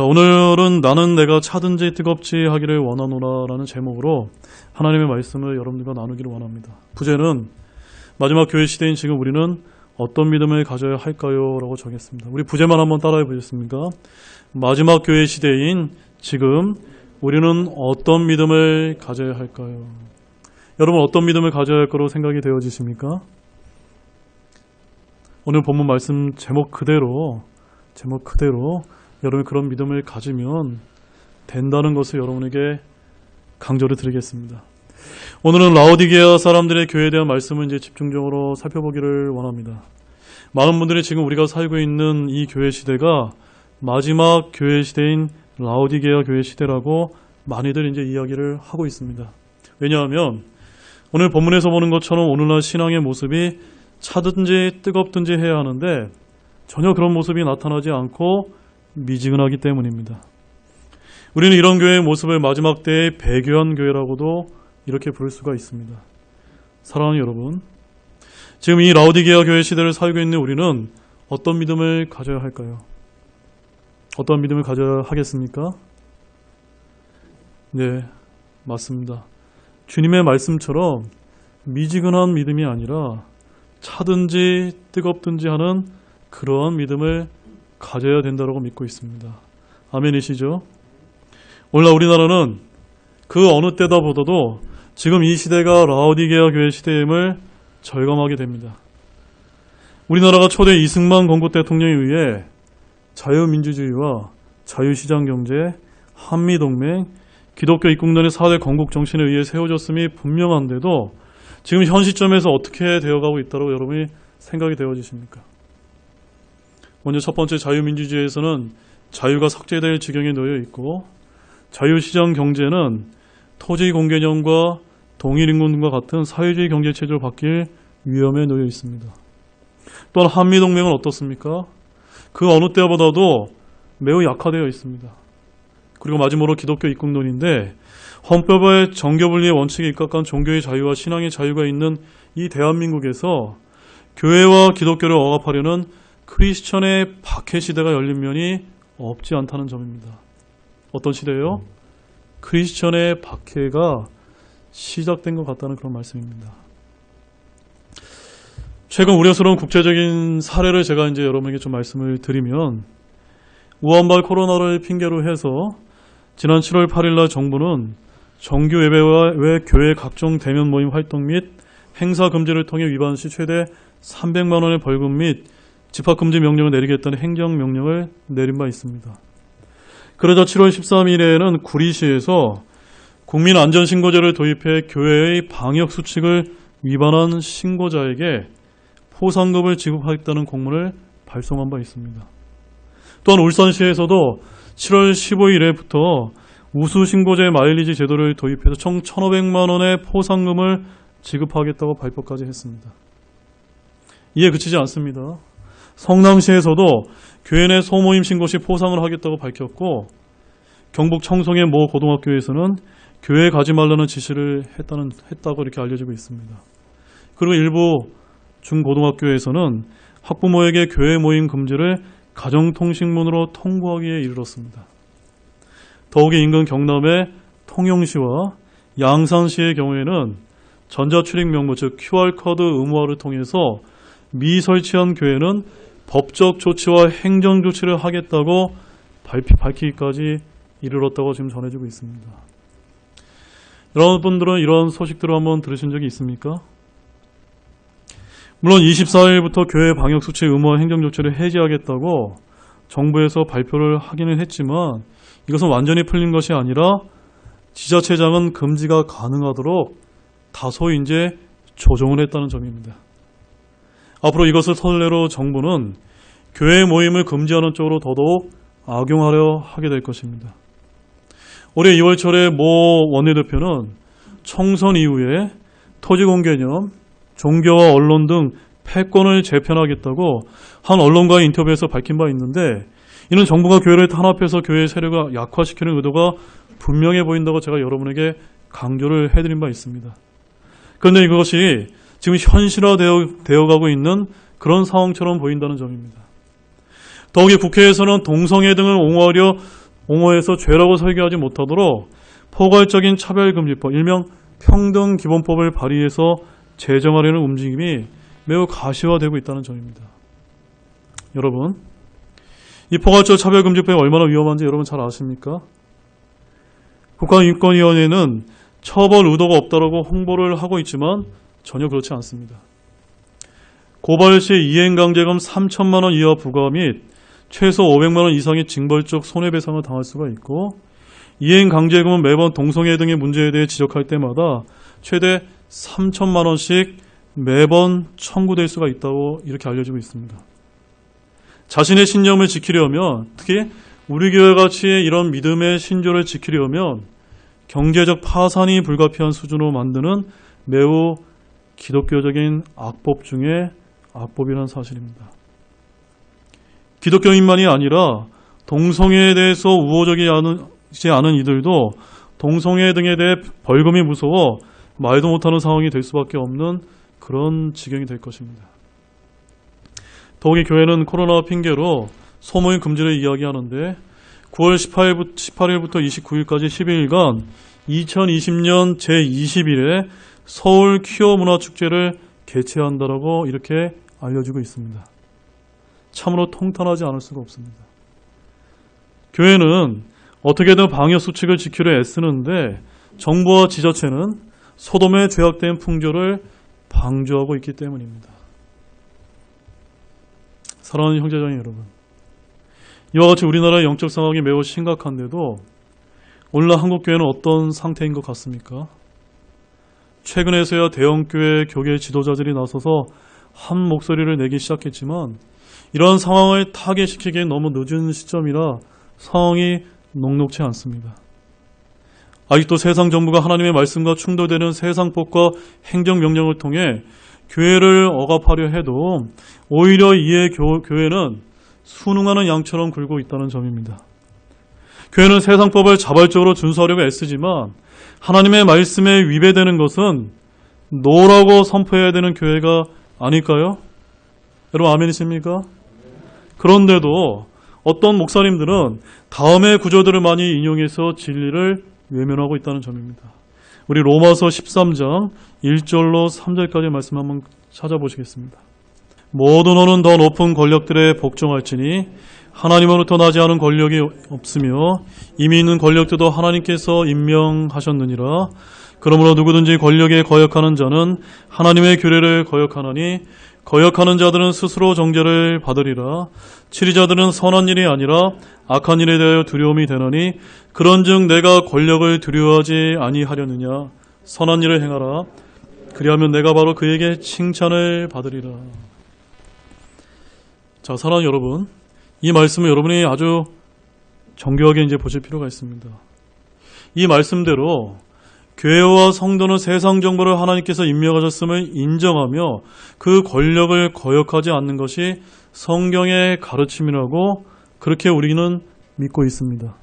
오늘은 나는 내가 차든지 뜨겁지 하기를 원하노라 라는 제목으로 하나님의 말씀을 여러분들과 나누기를 원합니다. 부제는 마지막 교회 시대인 지금 우리는 어떤 믿음을 가져야 할까요? 라고 정했습니다. 우리 부제만 한번 따라해 보겠습니까? 마지막 교회 시대인 지금 우리는 어떤 믿음을 가져야 할까요? 여러분 어떤 믿음을 가져야 할 거로 생각이 되어지십니까? 오늘 본문 말씀 제목 그대로 여러분이 그런 믿음을 가지면 된다는 것을 여러분에게 강조를 드리겠습니다. 오늘은 라오디게아 사람들의 교회에 대한 말씀을 이제 집중적으로 살펴보기를 원합니다. 많은 분들이 지금 우리가 살고 있는 이 교회 시대가 마지막 교회 시대인 라오디게아 교회 시대라고 많이들 이제 이야기를 하고 있습니다. 왜냐하면 오늘 본문에서 보는 것처럼 오늘날 신앙의 모습이 차든지 뜨겁든지 해야 하는데 전혀 그런 모습이 나타나지 않고 미지근하기 때문입니다. 우리는 이런 교회의 모습을 마지막 때의 배교한 교회라고도 이렇게 부를 수가 있습니다. 사랑하는 여러분, 지금 이 라오디게아 교회 시대를 살고 있는 우리는 어떤 믿음을 가져야 할까요? 어떤 믿음을 가져야 하겠습니까? 네, 맞습니다. 주님의 말씀처럼 미지근한 믿음이 아니라 차든지 뜨겁든지 하는 그러한 믿음을 가져야 된다고 믿고 있습니다. 아멘이시죠? 오늘날 우리나라는 그 어느 때다 보다도 지금 이 시대가 라오디게아 교회 시대임을 절감하게 됩니다. 우리나라가 초대 이승만 건국 대통령에 의해 자유민주주의와 자유시장경제, 한미동맹, 기독교 입국론의 4대 건국 정신에 의해 세워졌음이 분명한데도 지금 현 시점에서 어떻게 되어가고 있다고 여러분이 생각이 되어지십니까? 먼저 첫 번째 자유민주주의에서는 자유가 삭제될 지경에 놓여 있고 자유시장 경제는 토지 공개념과 동일인권 등과 같은 사회주의 경제체제로 바뀔 위험에 놓여 있습니다. 또한 한미동맹은 어떻습니까? 그 어느 때보다도 매우 약화되어 있습니다. 그리고 마지막으로 기독교 입국론인데 헌법의 정교분리의 원칙에 입각한 종교의 자유와 신앙의 자유가 있는 이 대한민국에서 교회와 기독교를 억압하려는 크리스천의 박해 시대가 열린 면이 없지 않다는 점입니다. 어떤 시대예요? 크리스천의 박해가 시작된 것 같다는 그런 말씀입니다. 최근 우려스러운 국제적인 사례를 제가 이제 여러분에게 좀 말씀을 드리면 우한발 코로나를 핑계로 해서 지난 7월 8일 날 정부는 정규 예배와 외 교회 각종 대면 모임 활동 및 행사 금지를 통해 위반 시 최대 300만 원의 벌금 및 집합금지 명령을 내리겠다는 행정명령을 내린 바 있습니다. 그러자 7월 13일에는 구리시에서 국민안전신고제를 도입해 교회의 방역수칙을 위반한 신고자에게 포상금을 지급하겠다는 공문을 발송한 바 있습니다. 또한 울산시에서도 7월 15일에부터 우수신고제 마일리지 제도를 도입해서 총 1,500만 원의 포상금을 지급하겠다고 발표까지 했습니다. 이에 그치지 않습니다. 성남시에서도 교회 내 소모임 신고 시 포상을 하겠다고 밝혔고 경북 청송의 모 고등학교에서는 교회에 가지 말라는 지시를 했다고 이렇게 알려지고 있습니다. 그리고 일부 중고등학교에서는 학부모에게 교회 모임 금지를 가정통신문으로 통보하기에 이르렀습니다. 더욱이 인근 경남의 통영시와 양산시의 경우에는 전자출입 명부 즉 QR코드 의무화를 통해서 미설치한 교회는 법적 조치와 행정 조치를 하겠다고 밝히기까지 이르렀다고 지금 전해지고 있습니다. 여러분들은 이런 소식들을 한번 들으신 적이 있습니까? 물론 24일부터 교회 방역수칙 의무화 행정조치를 해제하겠다고 정부에서 발표를 하기는 했지만 이것은 완전히 풀린 것이 아니라 지자체장은 금지가 가능하도록 다소 이제 조정을 했다는 점입니다. 앞으로 이것을 선례로 정부는 교회 모임을 금지하는 쪽으로 더더욱 악용하려 하게 될 것입니다. 올해 2월철에 모 원내대표는 총선 이후에 토지공개념, 종교와 언론 등 패권을 재편하겠다고 한 언론과의 인터뷰에서 밝힌 바 있는데 이는 정부가 교회를 탄압해서 교회의 세력을 약화시키는 의도가 분명해 보인다고 제가 여러분에게 강조를 해드린 바 있습니다. 그런데 이것이 지금 현실화되어 가고 있는 그런 상황처럼 보인다는 점입니다. 더욱이 국회에서는 동성애 등을 옹호하려 옹호해서 죄라고 설계하지 못하도록 포괄적인 차별금지법, 일명 평등기본법을 발의해서 제정하려는 움직임이 매우 가시화되고 있다는 점입니다. 여러분, 이 포괄적 차별금지법이 얼마나 위험한지 여러분 잘 아십니까? 국가인권위원회는 처벌 의도가 없다고 홍보를 하고 있지만 전혀 그렇지 않습니다. 고발 시 이행강제금 3천만 원 이하 부과 및 최소 500만 원 이상의 징벌적 손해배상을 당할 수가 있고, 이행강제금은 매번 동성애 등의 문제에 대해 지적할 때마다 최대 3천만 원씩 매번 청구될 수가 있다고 이렇게 알려지고 있습니다. 자신의 신념을 지키려면, 특히 우리 교회같이 이런 믿음의 신조를 지키려면 경제적 파산이 불가피한 수준으로 만드는 매우 기독교적인 악법 중에 악법이라는 사실입니다. 기독교인만이 아니라 동성애에 대해서 우호적이지 않은 이들도 동성애 등에 대해 벌금이 무서워 말도 못하는 상황이 될 수밖에 없는 그런 지경이 될 것입니다. 더욱이 교회는 코로나 핑계로 소모임 금지를 이야기하는데 9월 18일부터 29일까지 12일간 2020년 제20일에 서울 퀴어 문화축제를 개최한다라고 이렇게 알려지고 있습니다. 참으로 통탄하지 않을 수가 없습니다. 교회는 어떻게든 방역수칙을 지키려 애쓰는데 정부와 지자체는 소돔의 죄악된 풍조를 방조하고 있기 때문입니다. 사랑하는 형제자매 여러분, 이와 같이 우리나라의 영적 상황이 매우 심각한데도 오늘날 한국교회는 어떤 상태인 것 같습니까? 최근에서야 대형교회 교계 지도자들이 나서서 한 목소리를 내기 시작했지만 이러한 상황을 타개시키기엔 너무 늦은 시점이라 상황이 녹록치 않습니다. 아직도 세상 정부가 하나님의 말씀과 충돌되는 세상법과 행정명령을 통해 교회를 억압하려 해도 오히려 이에 교회는 순응하는 양처럼 굴고 있다는 점입니다. 교회는 세상법을 자발적으로 준수하려고 애쓰지만 하나님의 말씀에 위배되는 것은 노라고 선포해야 되는 교회가 아닐까요? 여러분 아멘이십니까? 그런데도 어떤 목사님들은 다음의 구절들을 많이 인용해서 진리를 외면하고 있다는 점입니다. 우리 로마서 13장 1절로 3절까지 말씀 한번 찾아보시겠습니다. 모든 어는 더 높은 권력들에 복종할지니 하나님으로부터 나지 않은 권력이 없으며 이미 있는 권력들도 하나님께서 임명하셨느니라. 그러므로 누구든지 권력에 거역하는 자는 하나님의 규례를 거역하나니 거역하는 자들은 스스로 정죄를 받으리라. 치리자들은 선한 일이 아니라 악한 일에 대하여 두려움이 되나니 그런즉 내가 권력을 두려워하지 아니하려느냐. 선한 일을 행하라. 그리하면 내가 바로 그에게 칭찬을 받으리라. 자, 사랑하는 여러분, 이 말씀을 여러분이 아주 정교하게 이제 보실 필요가 있습니다. 이 말씀대로 교회와 성도는 세상 정보를 하나님께서 임명하셨음을 인정하며 그 권력을 거역하지 않는 것이 성경의 가르침이라고 그렇게 우리는 믿고 있습니다.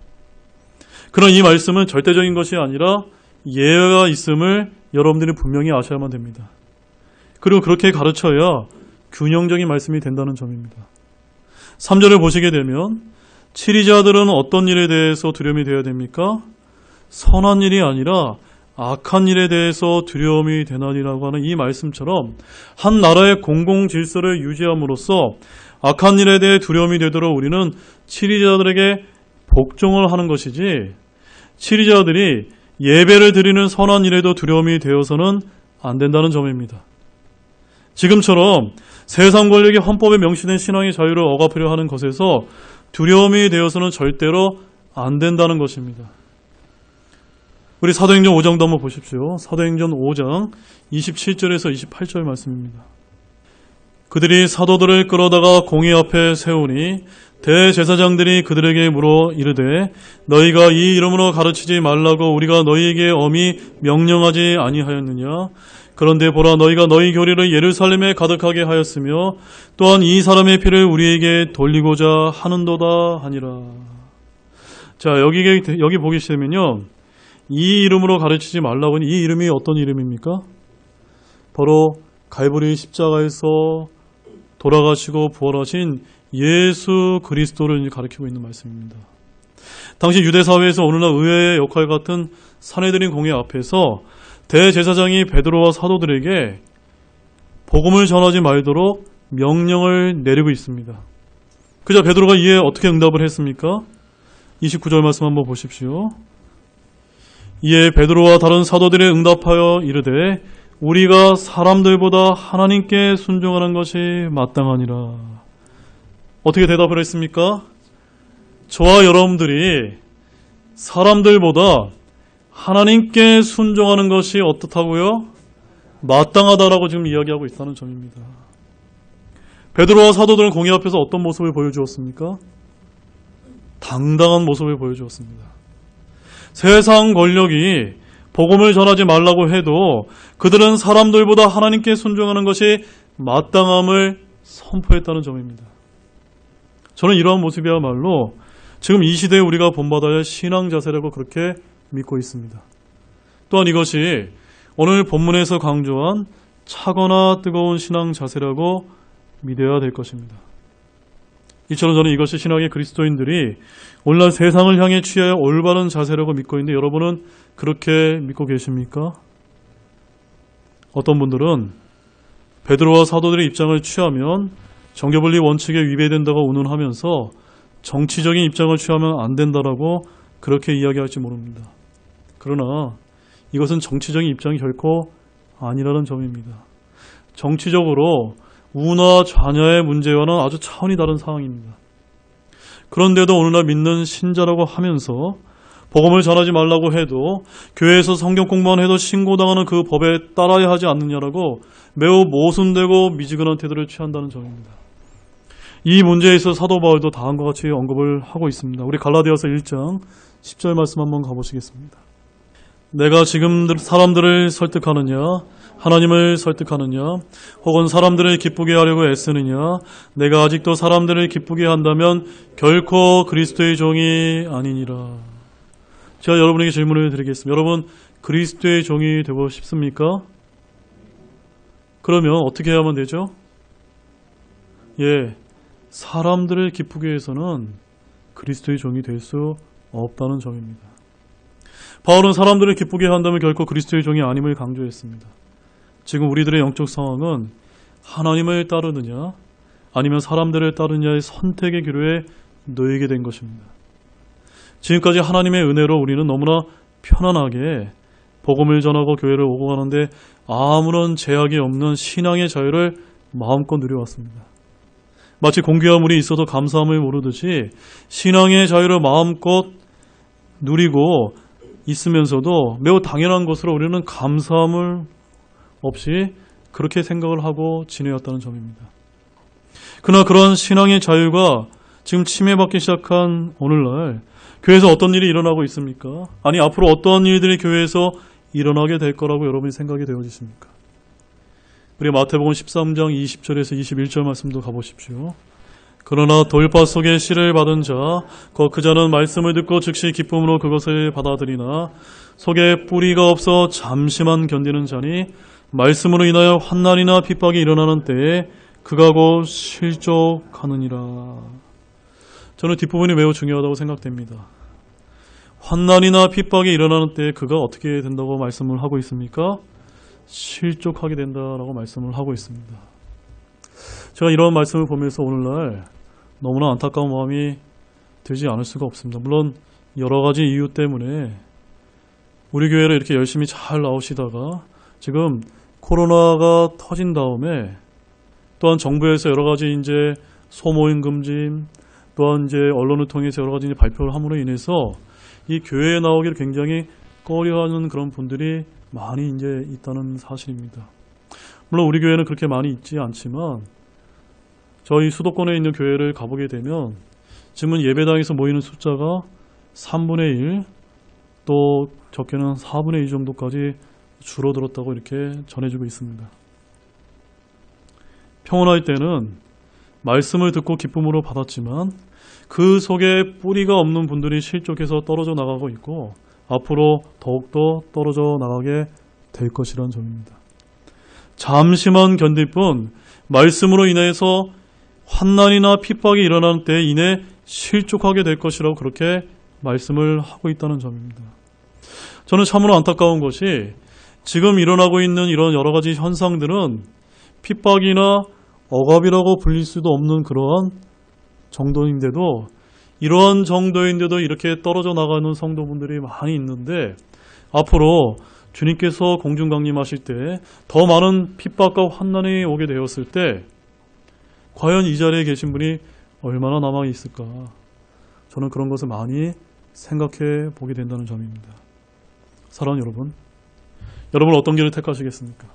그런 이 말씀은 절대적인 것이 아니라 예외가 있음을 여러분들이 분명히 아셔야만 됩니다. 그리고 그렇게 가르쳐야 균형적인 말씀이 된다는 점입니다. 3절을 보시게 되면 치리자들은 어떤 일에 대해서 두려움이 되어야 됩니까? 선한 일이 아니라 악한 일에 대해서 두려움이 되나니라고 하는 이 말씀처럼 한 나라의 공공 질서를 유지함으로써 악한 일에 대해 두려움이 되도록 우리는 치리자들에게 복종을 하는 것이지 치리자들이 예배를 드리는 선한 일에도 두려움이 되어서는 안 된다는 점입니다. 지금처럼 세상 권력이 헌법에 명시된 신앙의 자유를 억압하려 하는 것에서 두려움이 되어서는 절대로 안 된다는 것입니다. 우리 사도행전 5장도 한번 보십시오. 사도행전 5장 27절에서 28절 말씀입니다. 그들이 사도들을 끌어다가 공의 앞에 세우니 대제사장들이 그들에게 물어 이르되 너희가 이 이름으로 가르치지 말라고 우리가 너희에게 엄히 명령하지 아니하였느냐. 그런데 보라 너희가 너희 교리를 예루살렘에 가득하게 하였으며 또한 이 사람의 피를 우리에게 돌리고자 하는도다 하니라. 자, 여기 보시면요. 이 이름으로 가르치지 말라고 하니 이 이름이 어떤 이름입니까? 바로 갈보리 십자가에서 돌아가시고 부활하신 예수 그리스도를 가리키고 있는 말씀입니다. 당시 유대 사회에서 오늘날 의회의 역할 같은 사내들인 공회 앞에서 대제사장이 베드로와 사도들에게 복음을 전하지 말도록 명령을 내리고 있습니다. 그자 베드로가 이에 어떻게 응답을 했습니까? 29절 말씀 한번 보십시오. 이에 베드로와 다른 사도들이 응답하여 이르되 우리가 사람들보다 하나님께 순종하는 것이 마땅하니라. 어떻게 대답을 했습니까? 저와 여러분들이 사람들보다 하나님께 순종하는 것이 어떻다고요? 마땅하다라고 지금 이야기하고 있다는 점입니다. 베드로와 사도들은 공회 앞에서 어떤 모습을 보여주었습니까? 당당한 모습을 보여주었습니다. 세상 권력이 복음을 전하지 말라고 해도 그들은 사람들보다 하나님께 순종하는 것이 마땅함을 선포했다는 점입니다. 저는 이러한 모습이야말로 지금 이 시대에 우리가 본받아야 할 신앙 자세라고 그렇게 믿고 있습니다. 또한 이것이 오늘 본문에서 강조한 차거나 뜨거운 신앙 자세라고 믿어야 될 것입니다. 이처럼 저는 이것이 신앙의 그리스도인들이 오늘날 세상을 향해 취해야 올바른 자세라고 믿고 있는데 여러분은 그렇게 믿고 계십니까? 어떤 분들은 베드로와 사도들의 입장을 취하면 정교분리 원칙에 위배된다고 운운하면서 정치적인 입장을 취하면 안 된다라고 그렇게 이야기할지 모릅니다. 그러나 이것은 정치적인 입장이 결코 아니라는 점입니다. 정치적으로 우나 좌냐의 문제와는 아주 차원이 다른 상황입니다. 그런데도 오늘날 믿는 신자라고 하면서 복음을 전하지 말라고 해도 교회에서 성경 공부만 해도 신고당하는 그 법에 따라야 하지 않느냐라고 매우 모순되고 미지근한 태도를 취한다는 점입니다. 이 문제에 있어 사도 바울도 다음과 같이 언급을 하고 있습니다. 우리 갈라디아서 1장 10절 말씀 한번 가보시겠습니다. 내가 지금 사람들을 설득하느냐 하나님을 설득하느냐 혹은 사람들을 기쁘게 하려고 애쓰느냐 내가 아직도 사람들을 기쁘게 한다면 결코 그리스도의 종이 아니니라. 제가 여러분에게 질문을 드리겠습니다. 여러분 그리스도의 종이 되고 싶습니까? 그러면 어떻게 해야만 되죠? 사람들을 기쁘게 해서는 그리스도의 종이 될 수 없다는 점입니다. 바울은 사람들을 기쁘게 한다면 결코 그리스도의 종이 아님을 강조했습니다. 지금 우리들의 영적 상황은 하나님을 따르느냐 아니면 사람들을 따르느냐의 선택의 기로에 놓이게 된 것입니다. 지금까지 하나님의 은혜로 우리는 너무나 편안하게 복음을 전하고 교회를 오고 가는데 아무런 제약이 없는 신앙의 자유를 마음껏 누려왔습니다. 마치 공기와 물이 있어도 감사함을 모르듯이 신앙의 자유를 마음껏 누리고 있으면서도 매우 당연한 것으로 우리는 감사함을 없이 그렇게 생각을 하고 지내었다는 점입니다. 그러나 그런 신앙의 자유가 지금 침해받기 시작한 오늘날 교회에서 어떤 일이 일어나고 있습니까? 아니 앞으로 어떤 일들이 교회에서 일어나게 될 거라고 여러분이 생각이 되어지십니까? 우리 마태복음 13장 20절에서 21절 말씀도 가보십시오. 그러나 돌파 속에 씨를 받은 자, 곧 그 자는 말씀을 듣고 즉시 기쁨으로 그것을 받아들이나 속에 뿌리가 없어 잠시만 견디는 자니 말씀으로 인하여 환난이나 핍박이 일어나는 때에 그가 곧 실족하느니라. 저는 뒷부분이 매우 중요하다고 생각됩니다. 환난이나 핍박이 일어나는 때에 그가 어떻게 된다고 말씀을 하고 있습니까? 실족하게 된다라고 말씀을 하고 있습니다. 제가 이런 말씀을 보면서 오늘날 너무나 안타까운 마음이 들지 않을 수가 없습니다. 물론 여러 가지 이유 때문에 우리 교회를 이렇게 열심히 잘 나오시다가 지금 코로나가 터진 다음에 또한 정부에서 여러 가지 이제 소모임 금지 또한 이제 언론을 통해서 여러 가지 발표를 함으로 인해서 이 교회에 나오기를 굉장히 꺼려하는 그런 분들이 많이 이제 있다는 사실입니다. 물론 우리 교회는 그렇게 많이 있지 않지만 저희 수도권에 있는 교회를 가보게 되면 지금은 예배당에서 모이는 숫자가 3분의 1, 또 적게는 4분의 2 정도까지 줄어들었다고 이렇게 전해지고 있습니다. 평온할 때는 말씀을 듣고 기쁨으로 받았지만 그 속에 뿌리가 없는 분들이 실족해서 떨어져 나가고 있고 앞으로 더욱더 떨어져 나가게 될 것이라는 점입니다. 잠시만 견딜 뿐 말씀으로 인해서 환난이나 핍박이 일어나는 때에 인해 실족하게 될 것이라고 그렇게 말씀을 하고 있다는 점입니다. 저는 참으로 안타까운 것이 지금 일어나고 있는 이런 여러 가지 현상들은 핍박이나 억압이라고 불릴 수도 없는 그러한 정도인데도 이러한 정도인데도 이렇게 떨어져 나가는 성도분들이 많이 있는데 앞으로 주님께서 공중 강림하실 때 더 많은 핍박과 환난이 오게 되었을 때 과연 이 자리에 계신 분이 얼마나 남아 있을까? 저는 그런 것을 많이 생각해 보게 된다는 점입니다. 사랑하는 여러분, 여러분은 어떤 길을 택하시겠습니까?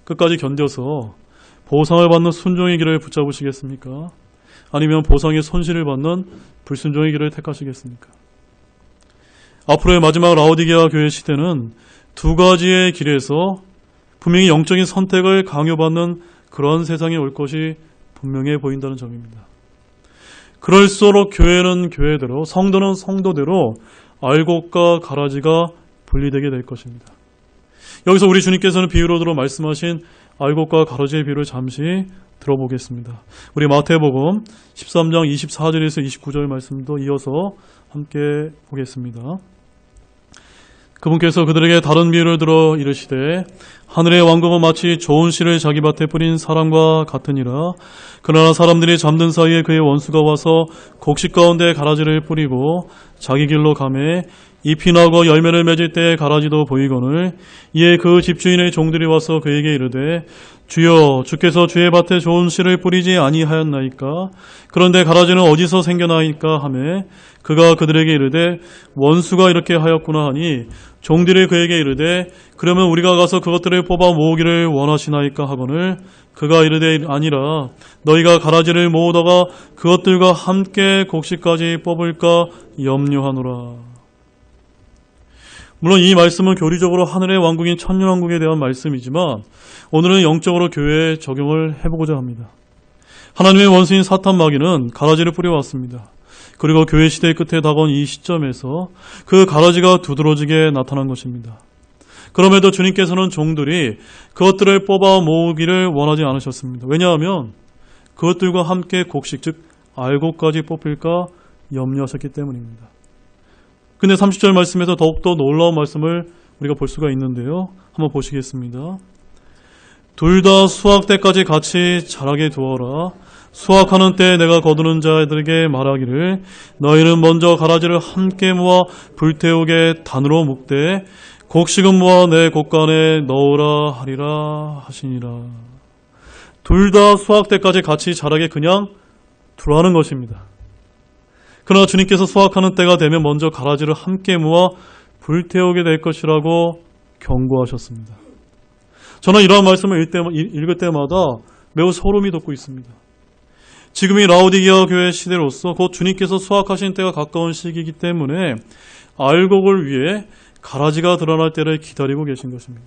끝까지 견뎌서 보상을 받는 순종의 길을 붙잡으시겠습니까? 아니면 보상의 손실을 받는 불순종의 길을 택하시겠습니까? 앞으로의 마지막 라오디게아 교회 시대는 두 가지의 길에서 분명히 영적인 선택을 강요받는 그런 세상이 올 것이 분명해 보인다는 점입니다. 그럴수록 교회는 교회대로, 성도는 성도대로 알곡과 가라지가 분리되게 될 것입니다. 여기서 우리 주님께서는 비유로 들어 말씀하신 알곡과 가라지의 비유를 잠시 들어보겠습니다. 우리 마태복음 13장 24절에서 29절 말씀도 이어서 함께 보겠습니다. 그분께서 그들에게 다른 비유를 들어 이르시되 하늘의 왕국은 마치 좋은 씨를 자기 밭에 뿌린 사람과 같으니라. 그러나 사람들이 잠든 사이에 그의 원수가 와서 곡식 가운데 가라지를 뿌리고 자기 길로 가매 잎이 나고 열매를 맺을 때 가라지도 보이거늘 이에 그 집주인의 종들이 와서 그에게 이르되 주여 주께서 주의 밭에 좋은 씨를 뿌리지 아니하였나이까? 그런데 가라지는 어디서 생겨나이까 하매 그가 그들에게 이르되 원수가 이렇게 하였구나 하니 종들이 그에게 이르되 그러면 우리가 가서 그것들을 뽑아 모으기를 원하시나이까 하거늘 그가 이르되 아니라 너희가 가라지를 모으다가 그것들과 함께 곡식까지 뽑을까 염려하노라. 물론 이 말씀은 교리적으로 하늘의 왕국인 천년왕국에 대한 말씀이지만 오늘은 영적으로 교회에 적용을 해보고자 합니다. 하나님의 원수인 사탄 마귀는 가라지를 뿌려왔습니다. 그리고 교회 시대의 끝에 다가온 이 시점에서 그 가라지가 두드러지게 나타난 것입니다. 그럼에도 주님께서는 종들이 그것들을 뽑아 모으기를 원하지 않으셨습니다. 왜냐하면 그것들과 함께 곡식, 즉 알곡까지 뽑힐까 염려하셨기 때문입니다. 근데 30절 말씀에서 더욱더 놀라운 말씀을 우리가 볼 수가 있는데요. 한번 보시겠습니다. 둘 다 수확 때까지 같이 자라게 두어라. 수확하는 때에 내가 거두는 자들에게 말하기를 너희는 먼저 가라지를 함께 모아 불태우게 단으로 묶되 곡식은 모아 내 곡간에 넣으라 하리라 하시니라. 둘 다 수확 때까지 같이 자라게 그냥 두라는 것입니다. 그러나 주님께서 수확하는 때가 되면 먼저 가라지를 함께 모아 불태우게 될 것이라고 경고하셨습니다. 저는 이러한 말씀을 읽을 때마다 매우 소름이 돋고 있습니다. 지금이 라오디게아 교회 시대로서 곧 주님께서 수확하신 때가 가까운 시기이기 때문에 알곡을 위해 가라지가 드러날 때를 기다리고 계신 것입니다.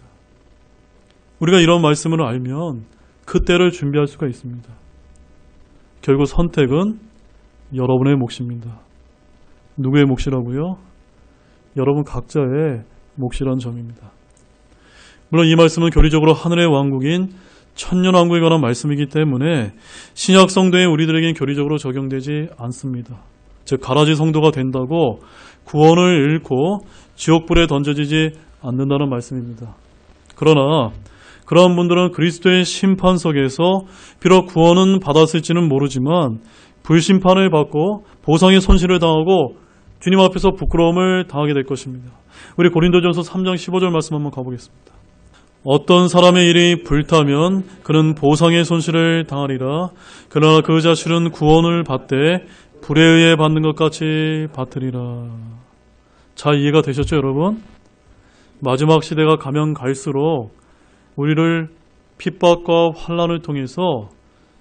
우리가 이런 말씀을 알면 그 때를 준비할 수가 있습니다. 결국 선택은 여러분의 몫입니다. 누구의 몫이라고요? 여러분 각자의 몫이란 점입니다. 물론 이 말씀은 교리적으로 하늘의 왕국인 천년왕국에 관한 말씀이기 때문에 신약 성도의 우리들에게는 교리적으로 적용되지 않습니다. 즉 가라지 성도가 된다고 구원을 잃고 지옥불에 던져지지 않는다는 말씀입니다. 그러나 그러한 분들은 그리스도의 심판석에서 비록 구원은 받았을지는 모르지만 불심판을 받고 보상의 손실을 당하고 주님 앞에서 부끄러움을 당하게 될 것입니다. 우리 고린도전서 3장 15절 말씀 한번 가보겠습니다. 어떤 사람의 일이 불타면 그는 보상의 손실을 당하리라. 그러나 그 자식은 구원을 받되 불에 의해 받는 것 같이 받으리라. 잘 이해가 되셨죠, 여러분? 마지막 시대가 가면 갈수록 우리를 핍박과 환난을 통해서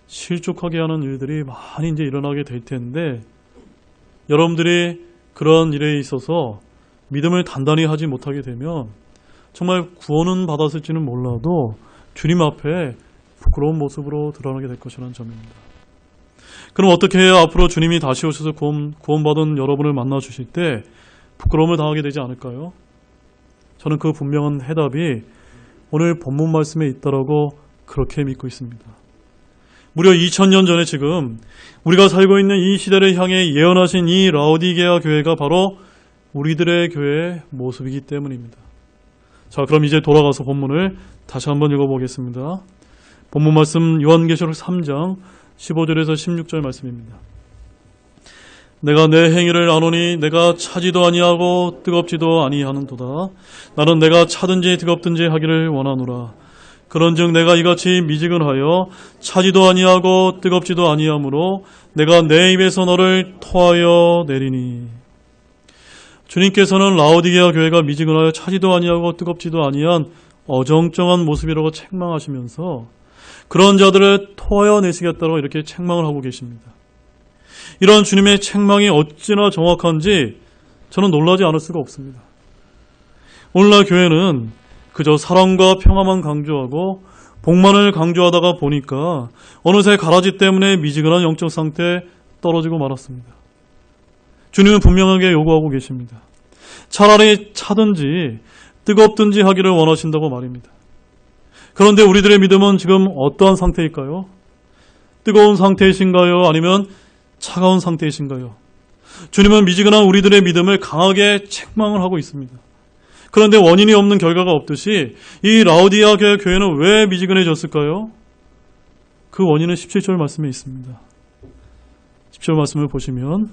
실족하게 하는 일들이 많이 이제 일어나게 될 텐데 여러분들이 그런 일에 있어서 믿음을 단단히 하지 못하게 되면 정말 구원은 받았을지는 몰라도 주님 앞에 부끄러운 모습으로 드러나게 될 것이라는 점입니다. 그럼 어떻게 해야 앞으로 주님이 다시 오셔서 구원받은 여러분을 만나 주실 때 부끄러움을 당하게 되지 않을까요? 저는 그 분명한 해답이 오늘 본문 말씀에 있다라고 그렇게 믿고 있습니다. 무려 2000년 전에 지금 우리가 살고 있는 이 시대를 향해 예언하신 이 라오디게아 교회가 바로 우리들의 교회의 모습이기 때문입니다. 자, 그럼 이제 돌아가서 본문을 다시 한번 읽어보겠습니다. 본문 말씀 요한계시록 3장 15절에서 16절 말씀입니다. 내가 내 행위를 아노니 내가 차지도 아니하고 뜨겁지도 아니하는도다. 나는 내가 차든지 뜨겁든지 하기를 원하노라. 그런즉 내가 이같이 미지근하여 차지도 아니하고 뜨겁지도 아니하므로 내가 내 입에서 너를 토하여 내리니. 주님께서는 라오디게아 교회가 미지근하여 차지도 아니하고 뜨겁지도 아니한 어정쩡한 모습이라고 책망하시면서 그런 자들을 토하여 내시겠다고 이렇게 책망을 하고 계십니다. 이런 주님의 책망이 어찌나 정확한지 저는 놀라지 않을 수가 없습니다. 오늘날 교회는 그저 사랑과 평화만 강조하고 복만을 강조하다가 보니까 어느새 가라지 때문에 미지근한 영적 상태에 떨어지고 말았습니다. 주님은 분명하게 요구하고 계십니다. 차라리 차든지 뜨겁든지 하기를 원하신다고 말입니다. 그런데 우리들의 믿음은 지금 어떠한 상태일까요? 뜨거운 상태이신가요? 아니면 차가운 상태이신가요? 주님은 미지근한 우리들의 믿음을 강하게 책망을 하고 있습니다. 그런데 원인이 없는 결과가 없듯이 이 라오디게아 교회는 왜 미지근해졌을까요? 그 원인은 17절 말씀에 있습니다. 10절 말씀을 보시면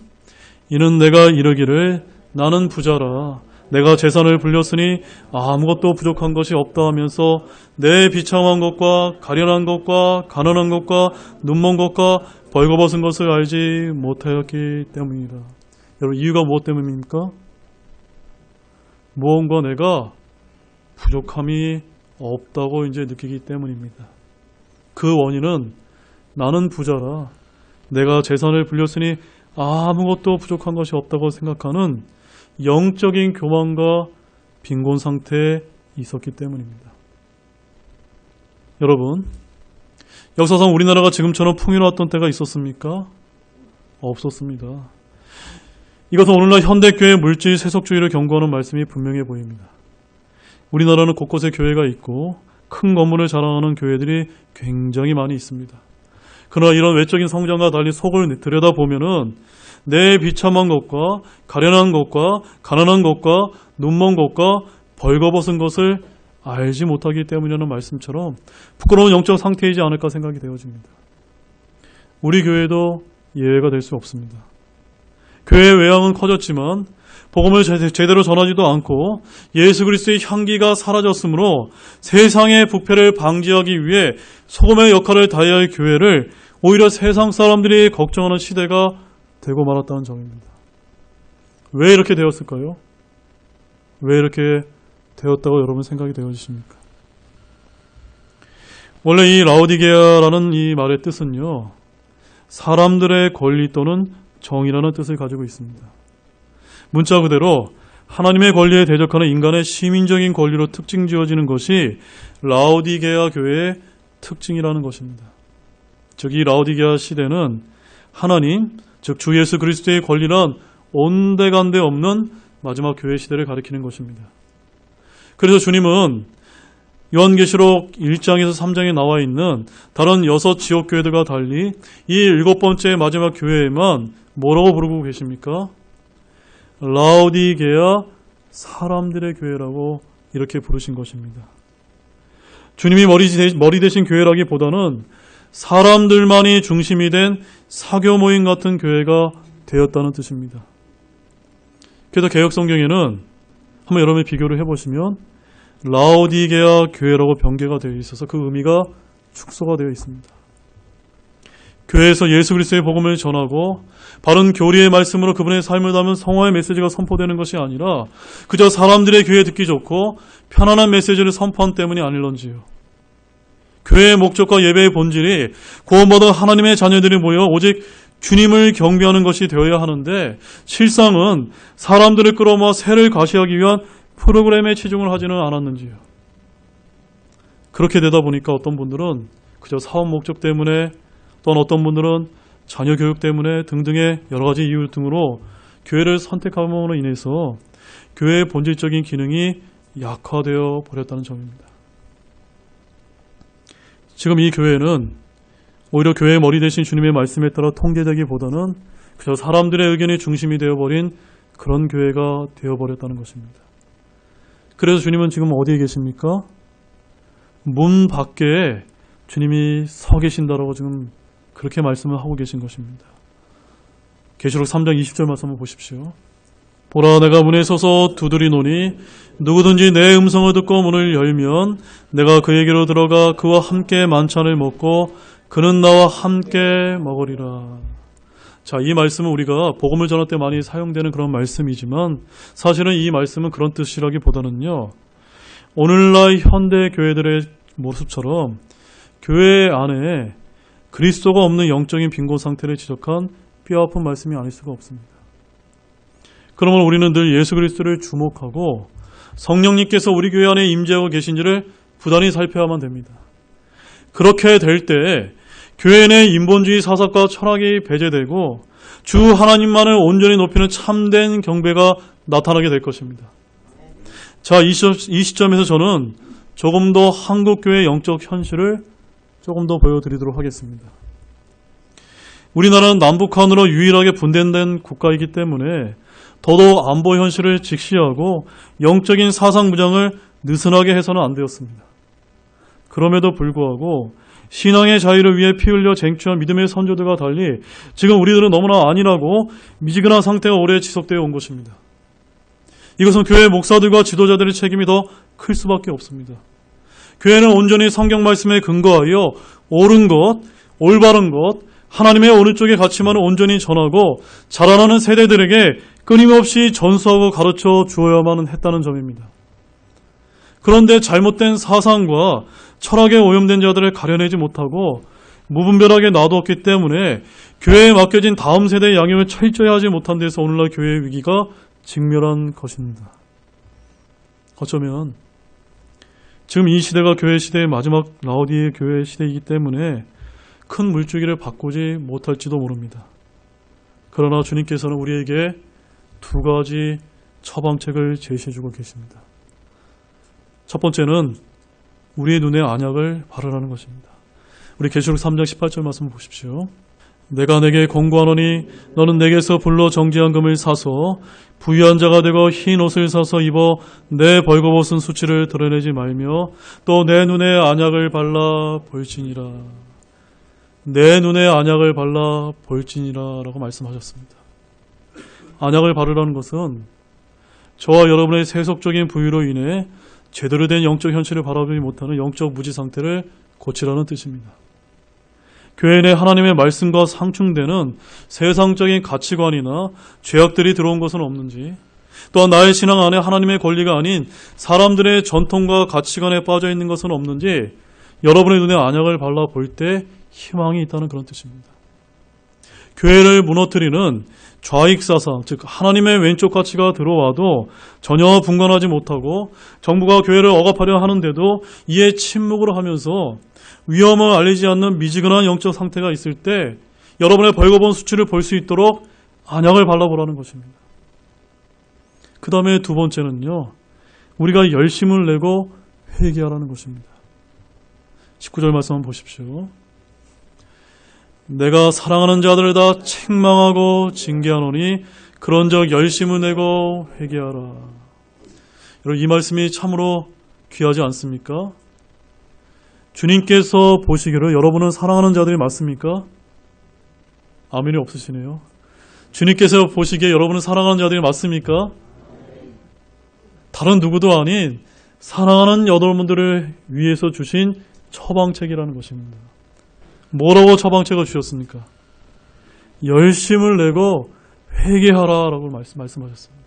이는 내가 이르기를 나는 부자라 내가 재산을 불렸으니 아무것도 부족한 것이 없다 하면서 내 비참한 것과 가련한 것과 가난한 것과 눈먼 것과 벌거벗은 것을 알지 못하였기 때문이다. 여러분, 이유가 무엇 때문입니까? 무언가 내가 부족함이 없다고 이제 느끼기 때문입니다. 그 원인은 나는 부자라 내가 재산을 불렸으니 아무것도 부족한 것이 없다고 생각하는 영적인 교만과 빈곤 상태에 있었기 때문입니다. 여러분, 역사상 우리나라가 지금처럼 풍요로웠던 때가 있었습니까? 없었습니다. 이것은 오늘날 현대교회의 물질 세속주의를 경고하는 말씀이 분명해 보입니다. 우리나라는 곳곳에 교회가 있고 큰 건물을 자랑하는 교회들이 굉장히 많이 있습니다. 그러나 이런 외적인 성장과 달리 속을 들여다보면은 내 비참한 것과 가련한 것과 가난한 것과 눈먼 것과 벌거벗은 것을 알지 못하기 때문이라는 말씀처럼 부끄러운 영적 상태이지 않을까 생각이 되어집니다. 우리 교회도 예외가 될 수 없습니다. 교회의 외양은 커졌지만 복음을 제대로 전하지도 않고 예수 그리스도의 향기가 사라졌으므로 세상의 부패를 방지하기 위해 소금의 역할을 다해야 할 교회를 오히려 세상 사람들이 걱정하는 시대가 되고 말았다는 점입니다. 왜 이렇게 되었을까요? 왜 이렇게 되었다고 여러분 생각이 되어지십니까? 원래 이 라오디게아라는 이 말의 뜻은요, 사람들의 권리 또는 정의라는 뜻을 가지고 있습니다. 문자 그대로 하나님의 권리에 대적하는 인간의 시민적인 권리로 특징 지어지는 것이 라오디게아 교회의 특징이라는 것입니다. 즉, 이 라오디게아 시대는 하나님, 즉 주 예수 그리스도의 권리란 온데간데 없는 마지막 교회 시대를 가리키는 것입니다. 그래서 주님은 요한계시록 1장에서 3장에 나와 있는 다른 6 지역교회들과 달리 이 7번째 마지막 교회에만 뭐라고 부르고 계십니까? 라오디게아 사람들의 교회라고 이렇게 부르신 것입니다. 주님이 머리 대신 교회라기보다는 사람들만이 중심이 된 사교 모임 같은 교회가 되었다는 뜻입니다. 그래서 개역성경에는 한번 여러분이 비교를 해보시면 라오디게아 교회라고 변개가 되어 있어서 그 의미가 축소가 되어 있습니다. 교회에서 예수 그리스도의 복음을 전하고 바른 교리의 말씀으로 그분의 삶을 담은 성화의 메시지가 선포되는 것이 아니라 그저 사람들의 귀에 듣기 좋고 편안한 메시지를 선포한 때문이 아닐런지요. 교회의 목적과 예배의 본질이 구원받은 하나님의 자녀들이 모여 오직 주님을 경배하는 것이 되어야 하는데 실상은 사람들을 끌어모아 세를 과시하기 위한 프로그램에 치중을 하지는 않았는지요. 그렇게 되다 보니까 어떤 분들은 그저 사업 목적 때문에 또는 어떤 분들은 자녀 교육 때문에 등등의 여러 가지 이유 등으로 교회를 선택함으로 인해서 교회의 본질적인 기능이 약화되어 버렸다는 점입니다. 지금 이 교회는 오히려 교회의 머리 대신 주님의 말씀에 따라 통제되기보다는 그저 사람들의 의견이 중심이 되어버린 그런 교회가 되어버렸다는 것입니다. 그래서 주님은 지금 어디에 계십니까? 문 밖에 주님이 서 계신다라고 지금 그렇게 말씀을 하고 계신 것입니다. 계시록 3장 20절 말씀 한번 보십시오. 보라, 내가 문에 서서 두드리노니 누구든지 내 음성을 듣고 문을 열면 내가 그에게로 들어가 그와 함께 만찬을 먹고 그는 나와 함께 먹으리라. 자, 이 말씀은 우리가 복음을 전할 때 많이 사용되는 그런 말씀이지만 사실은 이 말씀은 그런 뜻이라기보다는요, 오늘날 현대 교회들의 모습처럼 교회 안에 그리스도가 없는 영적인 빈곤 상태를 지적한 뼈아픈 말씀이 아닐 수가 없습니다. 그러면 우리는 늘 예수 그리스도를 주목하고 성령님께서 우리 교회 안에 임재하고 계신지를 부단히 살펴야만 됩니다. 그렇게 될 때 교회 내 인본주의 사상과 철학이 배제되고 주 하나님만을 온전히 높이는 참된 경배가 나타나게 될 것입니다. 자, 이 시점에서 저는 조금 더 한국 교회의 영적 현실을 조금 더 보여드리도록 하겠습니다. 우리나라는 남북한으로 유일하게 분단된 국가이기 때문에 더더욱 안보 현실을 직시하고 영적인 사상 무장을 느슨하게 해서는 안 되었습니다. 그럼에도 불구하고 신앙의 자유를 위해 피 흘려 쟁취한 믿음의 선조들과 달리 지금 우리들은 너무나 안일하고 미지근한 상태가 오래 지속되어 온 것입니다. 이것은 교회 목사들과 지도자들의 책임이 더 클 수밖에 없습니다. 교회는 온전히 성경 말씀에 근거하여 옳은 것, 올바른 것, 하나님의 오른쪽의 가치만을 온전히 전하고 자라나는 세대들에게 끊임없이 전수하고 가르쳐 주어야만 했다는 점입니다. 그런데 잘못된 사상과 철학에 오염된 자들을 가려내지 못하고 무분별하게 놔두었기 때문에 교회에 맡겨진 다음 세대의 양육을 철저히 하지 못한 데서 오늘날 교회의 위기가 직면한 것입니다. 어쩌면 지금 이 시대가 교회 시대의 마지막 라오디의 교회 시대이기 때문에 큰 물줄기를 바꾸지 못할지도 모릅니다. 그러나 주님께서는 우리에게 두 가지 처방책을 제시해주고 계십니다. 첫 번째는 우리의 눈에 안약을 바르라는 것입니다. 우리 계시록 3장 18절 말씀 보십시오. 내가 내게 권고하노니 너는 내게서 불로 정지한 금을 사서 부유한 자가 되고 흰 옷을 사서 입어 내 벌거벗은 수치를 드러내지 말며 또 내 눈에 안약을 발라 볼지니라. 내 눈에 안약을 발라 볼지니라 라고 말씀하셨습니다. 안약을 바르라는 것은 저와 여러분의 세속적인 부유로 인해 제대로 된 영적 현실을 바라보지 못하는 영적 무지 상태를 고치라는 뜻입니다. 교회 내 하나님의 말씀과 상충되는 세상적인 가치관이나 죄악들이 들어온 것은 없는지, 또한 나의 신앙 안에 하나님의 권리가 아닌 사람들의 전통과 가치관에 빠져 있는 것은 없는지 여러분의 눈에 안약을 발라 볼 때 희망이 있다는 그런 뜻입니다. 교회를 무너뜨리는 좌익사상, 즉 하나님의 왼쪽 가치가 들어와도 전혀 분간하지 못하고 정부가 교회를 억압하려 하는데도 이에 침묵을 하면서 위험을 알리지 않는 미지근한 영적 상태가 있을 때 여러분의 벌거벗은 수치를 볼 수 있도록 안약을 발라보라는 것입니다. 그 다음에 두 번째는요, 우리가 열심을 내고 회개하라는 것입니다. 19절 말씀 한번 보십시오. 내가 사랑하는 자들을 다 책망하고 징계하노니 그런즉 열심을 내고 회개하라. 여러분, 이 말씀이 참으로 귀하지 않습니까? 주님께서 보시기를 여러분은 사랑하는 자들이 맞습니까? 아멘이 없으시네요. 주님께서 보시기에 여러분은 사랑하는 자들이 맞습니까? 다른 누구도 아닌 사랑하는 여러분들을 위해서 주신 처방책이라는 것입니다. 뭐라고 처방책을 주셨습니까? 열심을 내고 회개하라라고 말씀하셨습니다.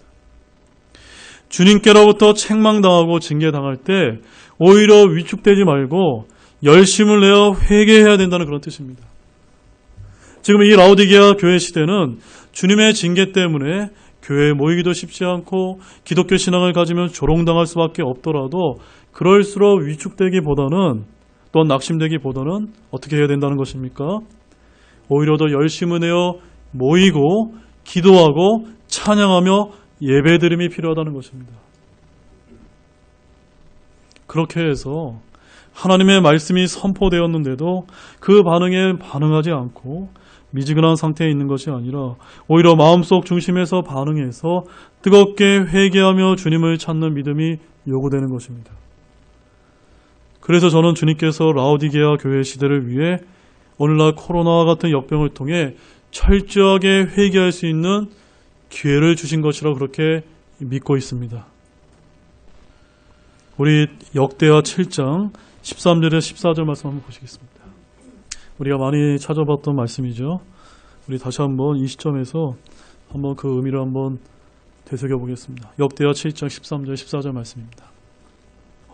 주님께로부터 책망당하고 징계당할 때 오히려 위축되지 말고 열심을 내어 회개해야 된다는 그런 뜻입니다. 지금 이 라오디게아 교회 시대는 주님의 징계 때문에 교회에 모이기도 쉽지 않고 기독교 신앙을 가지면 조롱당할 수밖에 없더라도 그럴수록 위축되기보다는, 또한 낙심되기보다는 어떻게 해야 된다는 것입니까? 오히려 더 열심을 내어 모이고 기도하고 찬양하며 예배드림이 필요하다는 것입니다. 그렇게 해서 하나님의 말씀이 선포되었는데도 그 반응에 반응하지 않고 미지근한 상태에 있는 것이 아니라 오히려 마음속 중심에서 반응해서 뜨겁게 회개하며 주님을 찾는 믿음이 요구되는 것입니다. 그래서 저는 주님께서 라오디게아 교회 시대를 위해 오늘날 코로나와 같은 역병을 통해 철저하게 회개할 수 있는 기회를 주신 것이라고 그렇게 믿고 있습니다. 우리 역대하 7장 13절에서 14절 말씀 한번 보시겠습니다. 우리가 많이 찾아봤던 말씀이죠. 우리 다시 한번 이 시점에서 한번 그 의미를 한번 되새겨 보겠습니다. 역대하 7장 13절 14절 말씀입니다.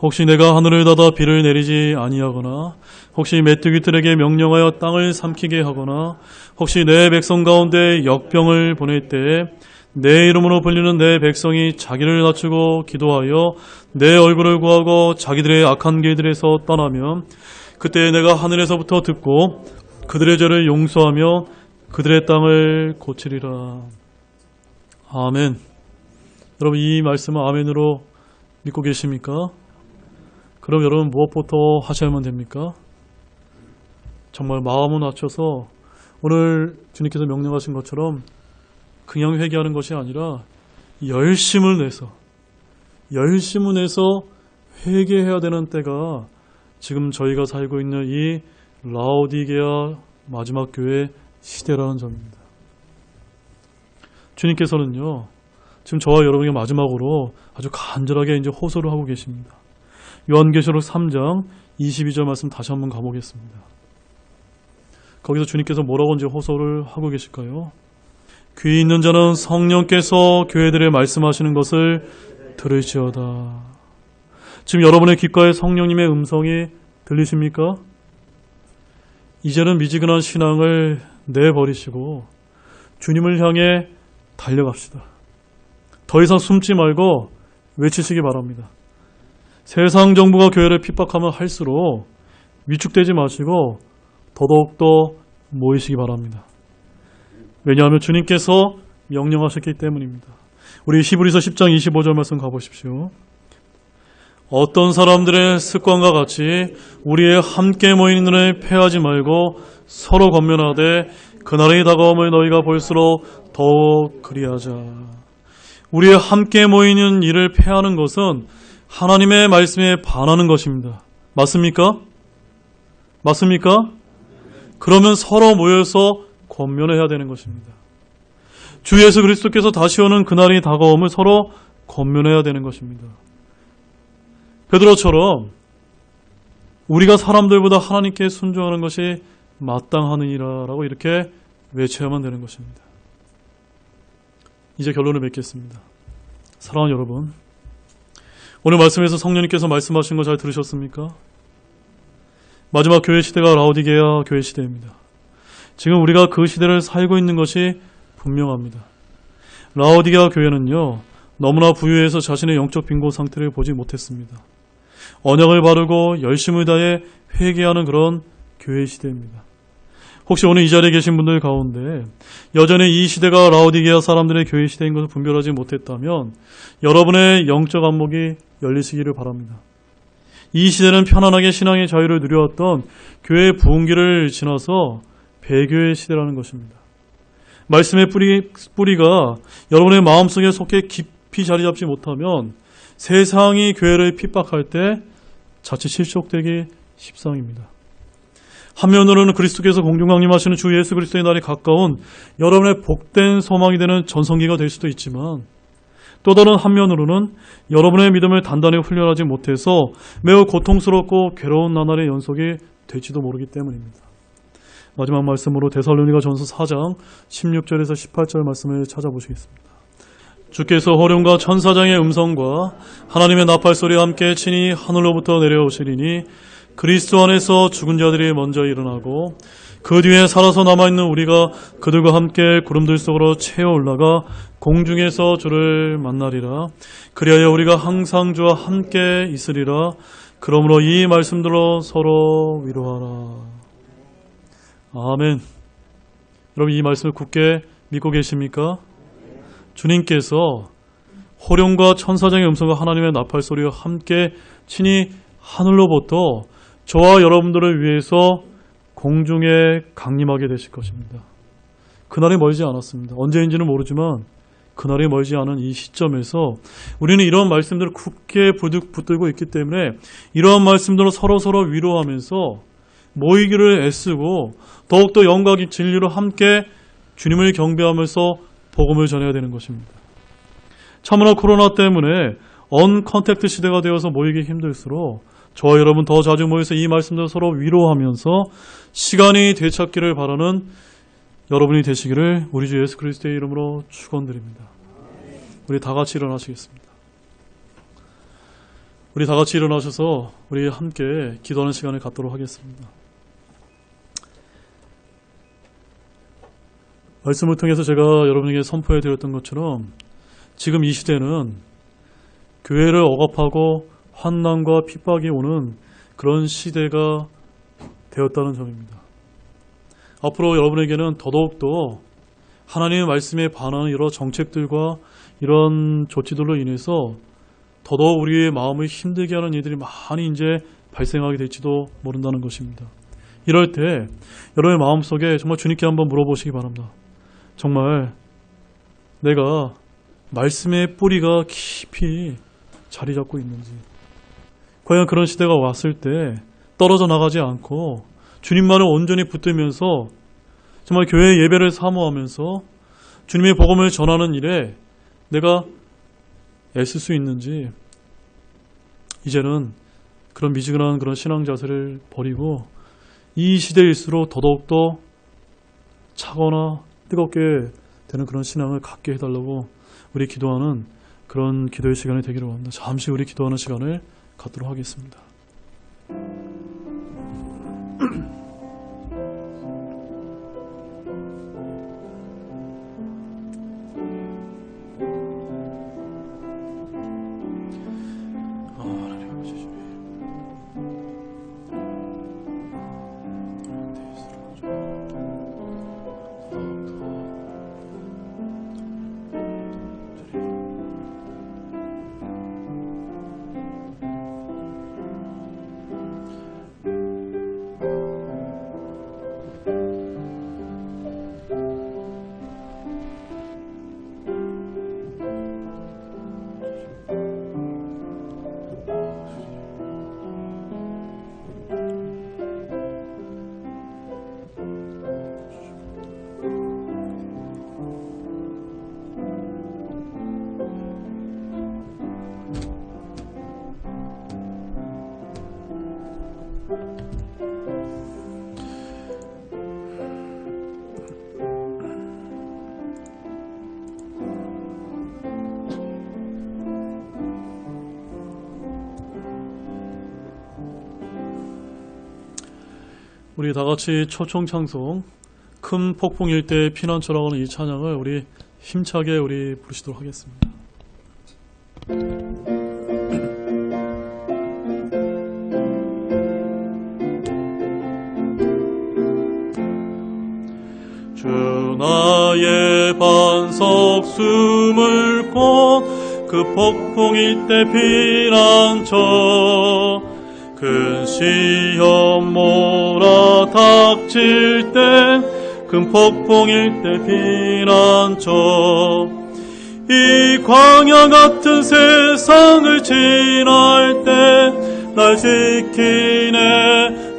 혹시 내가 하늘을 닫아 비를 내리지 아니하거나 혹시 메뚜기들에게 명령하여 땅을 삼키게 하거나 혹시 내 백성 가운데 역병을 보낼 때에 내 이름으로 불리는 내 백성이 자기를 낮추고 기도하여 내 얼굴을 구하고 자기들의 악한 길들에서 떠나면 그때 내가 하늘에서부터 듣고 그들의 죄를 용서하며 그들의 땅을 고치리라. 아멘. 여러분 이 말씀은 아멘으로 믿고 계십니까? 그럼 여러분 무엇부터 하셔야만 됩니까? 정말 마음을 낮춰서 오늘 주님께서 명령하신 것처럼 그냥 회개하는 것이 아니라 열심을 내서 회개해야 되는 때가 지금 저희가 살고 있는 이 라오디게아 마지막 교회 시대라는 점입니다. 주님께서는요, 지금 저와 여러분에게 마지막으로 아주 간절하게 이제 호소를 하고 계십니다. 요한계시록 3장 22절 말씀 다시 한번 가보겠습니다. 거기서 주님께서 뭐라고 이제 호소를 하고 계실까요? 귀 있는 자는 성령께서 교회들에 말씀하시는 것을 들을지어다. 지금 여러분의 귓가에 성령님의 음성이 들리십니까? 이제는 미지근한 신앙을 내버리시고 주님을 향해 달려갑시다. 더 이상 숨지 말고 외치시기 바랍니다. 세상 정부가 교회를 핍박하면 할수록 위축되지 마시고 더더욱더 모이시기 바랍니다. 왜냐하면 주님께서 명령하셨기 때문입니다. 우리 히브리서 10장 25절 말씀 가보십시오. 어떤 사람들의 습관과 같이 우리의 함께 모이는 일을 패하지 말고 서로 권면하되 그날이 다가옴을 너희가 볼수록 더욱 그리하자. 우리의 함께 모이는 일을 패하는 것은 하나님의 말씀에 반하는 것입니다. 맞습니까? 맞습니까? 그러면 서로 모여서 권면해야 되는 것입니다. 주 예수 그리스도께서 다시 오는 그날이 다가옴을 서로 권면해야 되는 것입니다. 베드로처럼 우리가 사람들보다 하나님께 순종하는 것이 마땅하느니라라고 이렇게 외쳐야만 되는 것입니다. 이제 결론을 맺겠습니다. 사랑하는 여러분, 오늘 말씀에서 성령님께서 말씀하신 거 잘 들으셨습니까? 마지막 교회 시대가 라오디게아 교회 시대입니다. 지금 우리가 그 시대를 살고 있는 것이 분명합니다. 라오디게아 교회는요, 너무나 부유해서 자신의 영적 빈곤 상태를 보지 못했습니다. 언약을 바르고 열심을 다해 회개하는 그런 교회 시대입니다. 혹시 오늘 이 자리에 계신 분들 가운데 여전히 이 시대가 라오디게아 사람들의 교회 시대인 것을 분별하지 못했다면 여러분의 영적 안목이 열리시기를 바랍니다. 이 시대는 편안하게 신앙의 자유를 누려왔던 교회의 부흥기를 지나서 배교의 시대라는 것입니다. 말씀의 뿌리가 여러분의 마음속에 속해 깊이 자리 잡지 못하면 세상이 교회를 핍박할 때 자칫 실족되기 십상입니다. 한면으로는 그리스도께서 공중강림하시는 주 예수 그리스도의 날이 가까운 여러분의 복된 소망이 되는 전성기가 될 수도 있지만 또 다른 한면으로는 여러분의 믿음을 단단히 훈련하지 못해서 매우 고통스럽고 괴로운 나날의 연속이 될지도 모르기 때문입니다. 마지막 말씀으로 데살로니가전서 4장 16절에서 18절 말씀을 찾아보시겠습니다. 주께서 호령과 천사장의 음성과 하나님의 나팔소리와 함께 친히 하늘로부터 내려오시리니 그리스도 안에서 죽은 자들이 먼저 일어나고 그 뒤에 살아서 남아있는 우리가 그들과 함께 구름들 속으로 채어 올라가 공중에서 주를 만나리라. 그리하여 우리가 항상 주와 함께 있으리라. 그러므로 이 말씀들로 서로 위로하라. 아멘. 여러분 이 말씀을 굳게 믿고 계십니까? 주님께서 호령과 천사장의 음성과 하나님의 나팔소리와 함께 친히 하늘로부터 저와 여러분들을 위해서 공중에 강림하게 되실 것입니다. 그날이 멀지 않았습니다. 언제인지는 모르지만 그날이 멀지 않은 이 시점에서 우리는 이런 말씀들을 굳게 붙들고 있기 때문에 이러한 말씀들로 서로 위로하면서 모이기를 애쓰고 더욱더 영광이 진리로 함께 주님을 경배하면서 복음을 전해야 되는 것입니다. 참으로 코로나 때문에 언컨택트 시대가 되어서 모이기 힘들수록 저와 여러분 더 자주 모여서 이 말씀들을 서로 위로하면서 시간이 되찾기를 바라는 여러분이 되시기를 우리 주 예수 그리스도의 이름으로 축원드립니다. 우리 다 같이 일어나시겠습니다. 우리 다 같이 일어나셔서 우리 함께 기도하는 시간을 갖도록 하겠습니다. 말씀을 통해서 제가 여러분에게 선포해 드렸던 것처럼 지금 이 시대는 교회를 억압하고 환난과 핍박이 오는 그런 시대가 되었다는 점입니다. 앞으로 여러분에게는 더더욱더 하나님의 말씀에 반하는 여러 정책들과 이런 조치들로 인해서 더더욱 우리의 마음을 힘들게 하는 일들이 많이 이제 발생하게 될지도 모른다는 것입니다. 이럴 때 여러분의 마음속에 정말 주님께 한번 물어보시기 바랍니다. 정말 내가 말씀의 뿌리가 깊이 자리 잡고 있는지, 과연 그런 시대가 왔을 때 떨어져 나가지 않고 주님만을 온전히 붙들면서 정말 교회의 예배를 사모하면서 주님의 복음을 전하는 일에 내가 애쓸 수 있는지, 이제는 그런 미지근한 그런 신앙 자세를 버리고 이 시대일수록 더더욱더 차거나 뜨겁게 되는 그런 신앙을 갖게 해달라고 우리 기도하는 그런 기도의 시간이 되기를 원합니다. 잠시 우리 기도하는 시간을 갖도록 하겠습니다. 우리 다 같이 초청창송 큰 폭풍일 때 피난처라고 하는 이 찬양을 우리 힘차게 우리 부르시도록 하겠습니다. 주 나의 반석 숨을 곳 그 폭풍일 때 피난처 큰 시험 몰아닥칠 때 큰 폭풍일 때 피난처 이 광야 같은 세상을 지날 때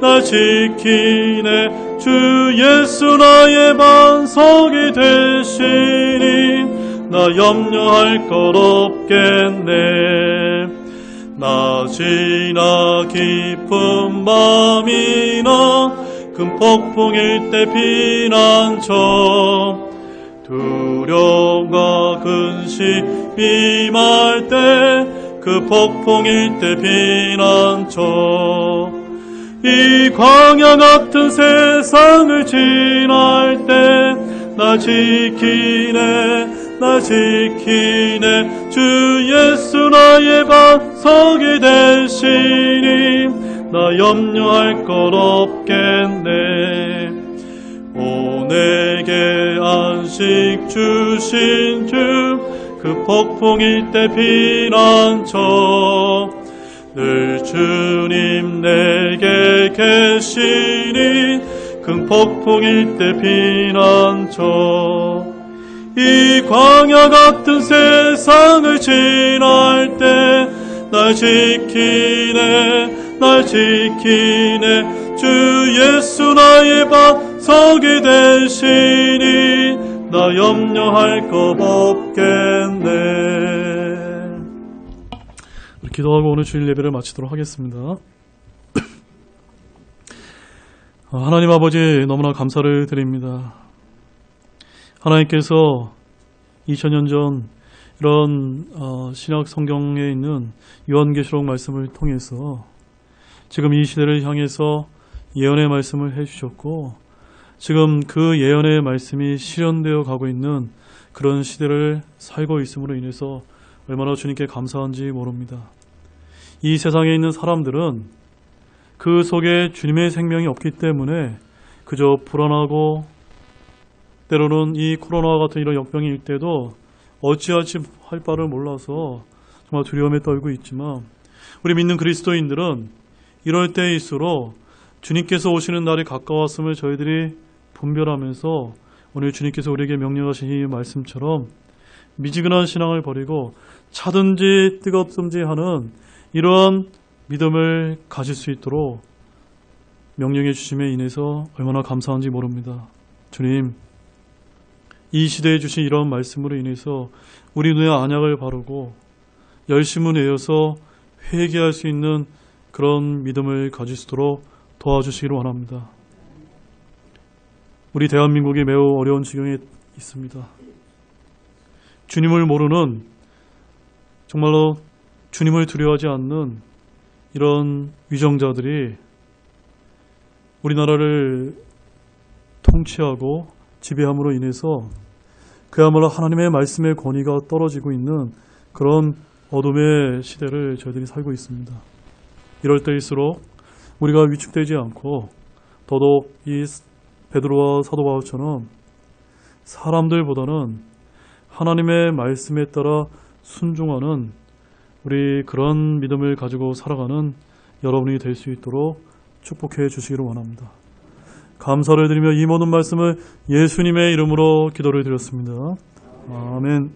날 지키네 주 예수 나의 반석이 되시니 나 염려할 것 없겠네 낮이나 깊은 밤이나 큰 폭풍일 때 피난처 두려움과 근심 임할 때 그 폭풍일 때 피난처 이 광야 같은 세상을 지날 때 나 지키네 주 예수 나의 반석이 되시니 나 염려할 것 없겠네 오 내게 안식 주신 주 그 폭풍일 때 피난처 늘 주님 내게 계시니 큰 폭풍일 때 피난처 이 광야 같은 세상을 지날 때 날 지키네 날 지키네 주 예수 나의 반석이 되시니 나 염려할 것 없겠네. 기도하고 오늘 주일 예배를 마치도록 하겠습니다. 하나님 아버지 너무나 감사를 드립니다. 하나님께서 2000년 전 이런 신약 성경에 있는 요한계시록 말씀을 통해서 지금 이 시대를 향해서 예언의 말씀을 해주셨고 지금 그 예언의 말씀이 실현되어 가고 있는 그런 시대를 살고 있음으로 인해서 얼마나 주님께 감사한지 모릅니다. 이 세상에 있는 사람들은 그 속에 주님의 생명이 없기 때문에 그저 불안하고 때로는 이 코로나와 같은 이런 역병일 때도 어찌할지 할 바를 몰라서 정말 두려움에 떨고 있지만 우리 믿는 그리스도인들은 이럴 때일수록 주님께서 오시는 날이 가까웠음을 저희들이 분별하면서 오늘 주님께서 우리에게 명령하신 이 말씀처럼 미지근한 신앙을 버리고 차든지 뜨겁든지 하는 이러한 믿음을 가질 수 있도록 명령해 주심에 인해서 얼마나 감사한지 모릅니다. 주님, 이 시대에 주신 이런 말씀으로 인해서 우리 눈에 안약을 바르고 열심을 내어서 회개할 수 있는 그런 믿음을 가질 수 있도록 도와주시기를 원합니다. 우리 대한민국이 매우 어려운 지경에 있습니다. 주님을 모르는 정말로 주님을 두려워하지 않는 이런 위정자들이 우리나라를 통치하고 지배함으로 인해서 그야말로 하나님의 말씀의 권위가 떨어지고 있는 그런 어둠의 시대를 저희들이 살고 있습니다. 이럴 때일수록 우리가 위축되지 않고 더더욱 이 베드로와 사도 바울처럼 사람들보다는 하나님의 말씀에 따라 순종하는 우리 그런 믿음을 가지고 살아가는 여러분이 될 수 있도록 축복해 주시기를 원합니다. 감사를 드리며 이 모든 말씀을 예수님의 이름으로 기도를 드렸습니다. 아멘.